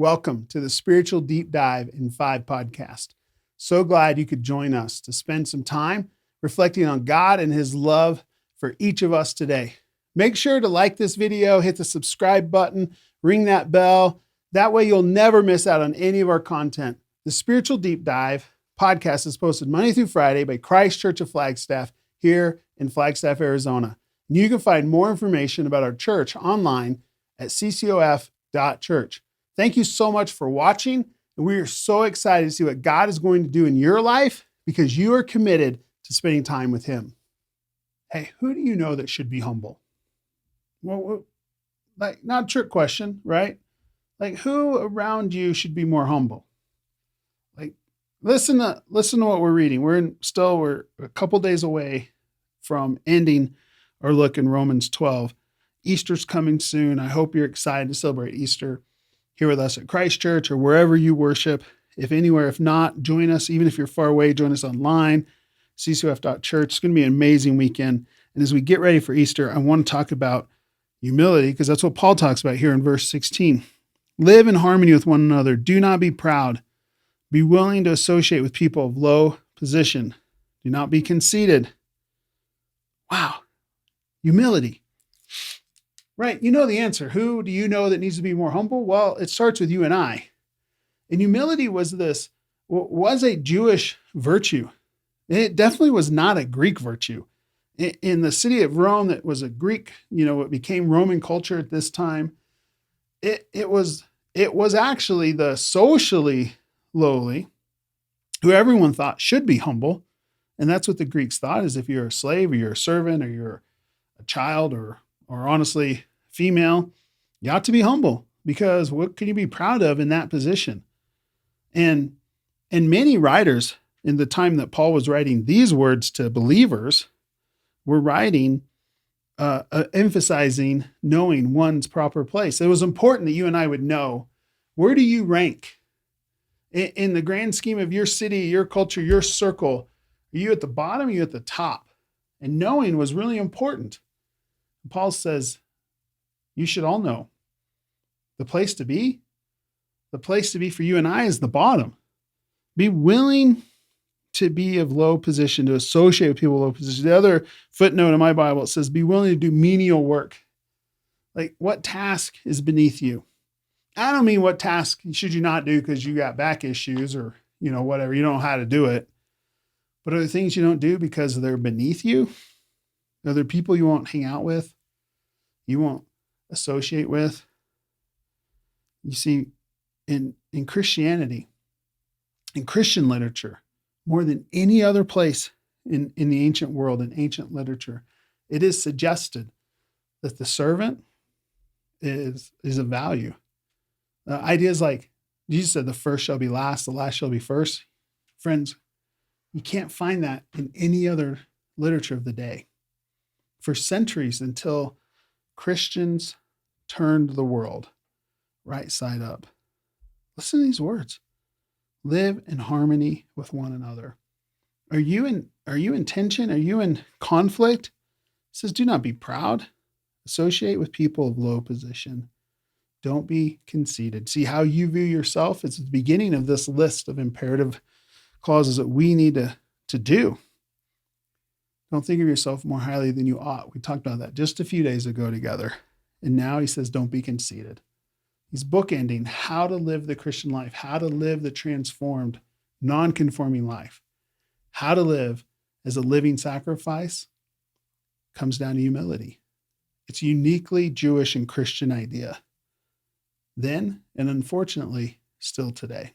Welcome to the Spiritual Deep Dive in 5 podcast. So glad you could join us to spend some time reflecting on God and His love for each of us today. Make sure to like this video, hit the subscribe button, ring that bell. That way you'll never miss out on any of our content. The Spiritual Deep Dive podcast is posted Monday through Friday by Christ Church of Flagstaff here in Flagstaff, Arizona. And you can find more information about our church online at ccof.church. Thank you so much for watching, and we are so excited to see what God is going to do in your life because you are committed to spending time with Him. Hey, who do you know that should be humble? Well, like, not a trick question, right? Like, who around you should be more humble? Like, listen to what we're reading. We're a couple days away from ending our look in Romans 12. Easter's coming soon. I hope you're excited to celebrate Easter here with us at Christ Church or wherever you worship. If anywhere, if not, join us. Even if you're far away, join us online, ccof.church. It's going to be an amazing weekend. And as we get ready for Easter, I want to talk about humility because that's what Paul talks about here in verse 16. Live in harmony with one another. Do not be proud. Be willing to associate with people of low position. Do not be conceited. Wow. Humility. Right. You know the answer. Who do you know that needs to be more humble? Well, it starts with you and I. And humility was a Jewish virtue. It definitely was not a Greek virtue. In the city of Rome, that was a Greek, it became Roman culture at this time. It was actually the socially lowly, who everyone thought should be humble. And that's what the Greeks thought, is if you're a slave or you're a servant or you're a child or honestly female, you ought to be humble, because what can you be proud of in that position? And many writers in the time that Paul was writing these words to believers were writing, emphasizing knowing one's proper place. It was important that you and I would know, where do you rank in the grand scheme of your city, your culture, your circle? Are you at the bottom? Are you at the top? And knowing was really important. Paul says, you should all know the place to be for you and I is the bottom. Be willing to be of low position, to associate with people of low position. The other footnote in my Bible, it says, be willing to do menial work. Like, what task is beneath you? I don't mean what task should you not do because you got back issues or, whatever, you don't know how to do it. But are there things you don't do because they're beneath you? Are there people you won't hang out with? You won't associate with? You see, in Christianity, in Christian literature, more than any other place in the ancient world, in ancient literature, it is suggested that the servant is of value. Ideas like Jesus said, the first shall be last, the last shall be first. Friends, you can't find that in any other literature of the day. For centuries, until Christians turned the world right side up. Listen to these words. Live in harmony with one another. Are you in tension? Are you in conflict? It says, do not be proud. Associate with people of low position. Don't be conceited. See, how you view yourself is the beginning of this list of imperative clauses that we need to do. Don't think of yourself more highly than you ought. We talked about that just a few days ago together. And now he says, don't be conceited. He's bookending how to live the Christian life, how to live the transformed, non-conforming life, how to live as a living sacrifice comes down to humility. It's a uniquely Jewish and Christian idea then, and unfortunately, still today.